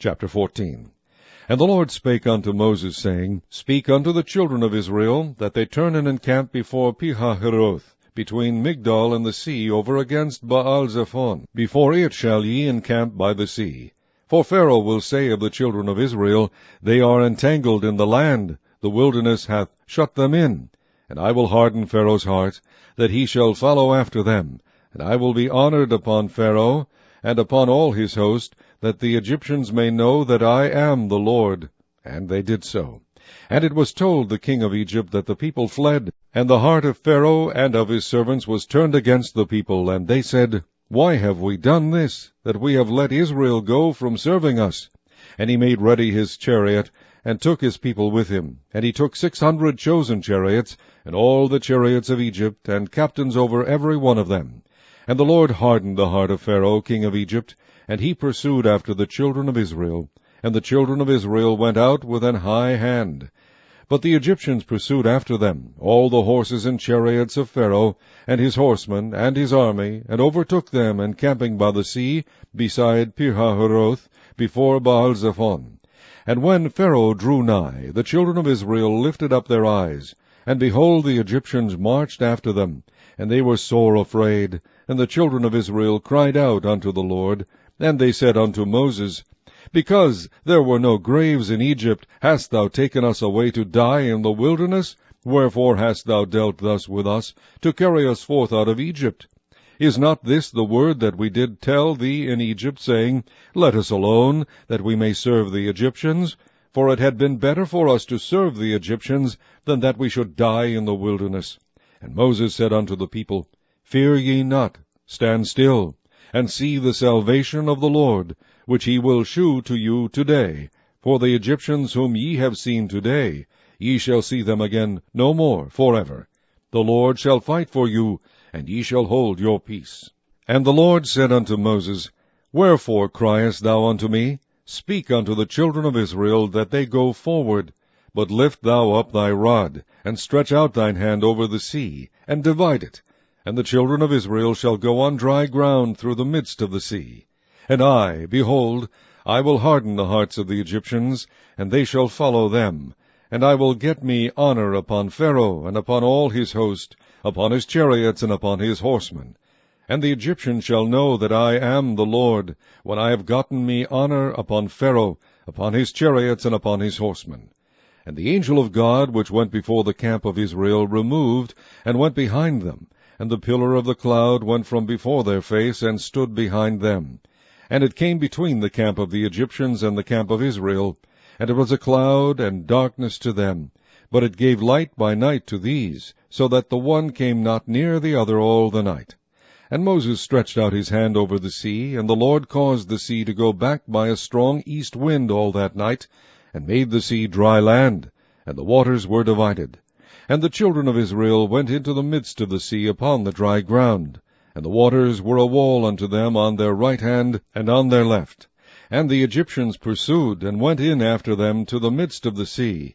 Chapter 14. And the Lord spake unto Moses, saying, Speak unto the children of Israel, that they turn and encamp before Pihahiroth, between Migdol and the sea, over against Baal-zephon. Before it shall ye encamp by the sea. For Pharaoh will say of the children of Israel, They are entangled in the land, the wilderness hath shut them in. And I will harden Pharaoh's heart, that he shall follow after them. And I will be honored upon Pharaoh, and upon all his host, that the Egyptians may know that I am the Lord. And they did so. And it was told the king of Egypt that the people fled, and the heart of Pharaoh and of his servants was turned against the people, and they said, Why have we done this, that we have let Israel go from serving us? And he made ready his chariot, and took his people with him. And he took 600 chosen chariots, and all the chariots of Egypt, and captains over every one of them. And the Lord hardened the heart of Pharaoh king of Egypt, and he pursued after the children of Israel. And the children of Israel went out with an high hand. But the Egyptians pursued after them, all the horses and chariots of Pharaoh, and his horsemen, and his army, and overtook them, encamping by the sea, beside Pihahiroth, before Baal-zephon. And when Pharaoh drew nigh, the children of Israel lifted up their eyes, and behold, the Egyptians marched after them, and they were sore afraid. And the children of Israel cried out unto the Lord, and they said unto Moses, Because there were no graves in Egypt, hast thou taken us away to die in the wilderness? Wherefore hast thou dealt thus with us, to carry us forth out of Egypt? Is not this the word that we did tell thee in Egypt, saying, Let us alone, that we may serve the Egyptians? For it had been better for us to serve the Egyptians, than that we should die in the wilderness. And Moses said unto the people, Fear ye not, stand still, and see the salvation of the Lord, which he will shew to you today. For the Egyptians whom ye have seen today, ye shall see them again no more forever. The Lord shall fight for you, and ye shall hold your peace. And the Lord said unto Moses, Wherefore criest thou unto me? Speak unto the children of Israel, that they go forward. But lift thou up thy rod, and stretch out thine hand over the sea, and divide it. And the children of Israel shall go on dry ground through the midst of the sea. And I, behold, I will harden the hearts of the Egyptians, and they shall follow them. And I will get me honor upon Pharaoh, and upon all his host, upon his chariots, and upon his horsemen. And the Egyptians shall know that I am the Lord, when I have gotten me honor upon Pharaoh, upon his chariots, and upon his horsemen. And the angel of God, which went before the camp of Israel, removed, and went behind them. And the pillar of the cloud went from before their face, and stood behind them. And it came between the camp of the Egyptians and the camp of Israel. And it was a cloud and darkness to them. But it gave light by night to these, so that the one came not near the other all the night. And Moses stretched out his hand over the sea, and the Lord caused the sea to go back by a strong east wind all that night, and made the sea dry land, and the waters were divided. And the children of Israel went into the midst of the sea upon the dry ground, and the waters were a wall unto them on their right hand and on their left. And the Egyptians pursued, and went in after them to the midst of the sea,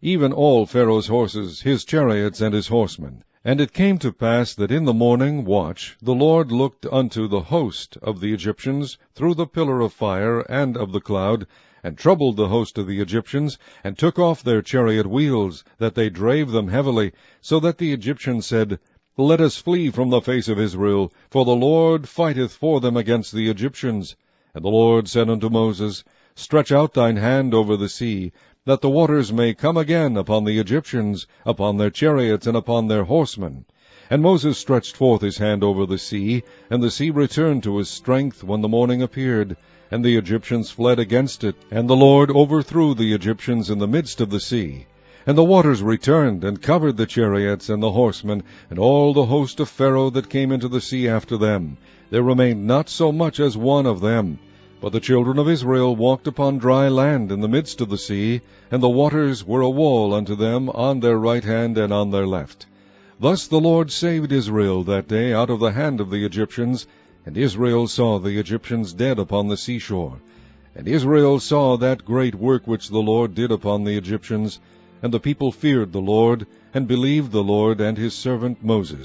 even all Pharaoh's horses, his chariots, and his horsemen. And it came to pass that in the morning watch the Lord looked unto the host of the Egyptians through the pillar of fire and of the cloud, and troubled the host of the Egyptians, and took off their chariot wheels, that they drave them heavily, so that the Egyptians said, Let us flee from the face of Israel, for the Lord fighteth for them against the Egyptians. And the Lord said unto Moses, Stretch out thine hand over the sea, that the waters may come again upon the Egyptians, upon their chariots, and upon their horsemen. And Moses stretched forth his hand over the sea, and the sea returned to his strength when the morning appeared, and the Egyptians fled against it, and the Lord overthrew the Egyptians in the midst of the sea. And the waters returned, and covered the chariots and the horsemen, and all the host of Pharaoh that came into the sea after them. There remained not so much as one of them. But the children of Israel walked upon dry land in the midst of the sea, and the waters were a wall unto them on their right hand and on their left. Thus the Lord saved Israel that day out of the hand of the Egyptians, and Israel saw the Egyptians dead upon the seashore. And Israel saw that great work which the Lord did upon the Egyptians, and the people feared the Lord, and believed the Lord and his servant Moses.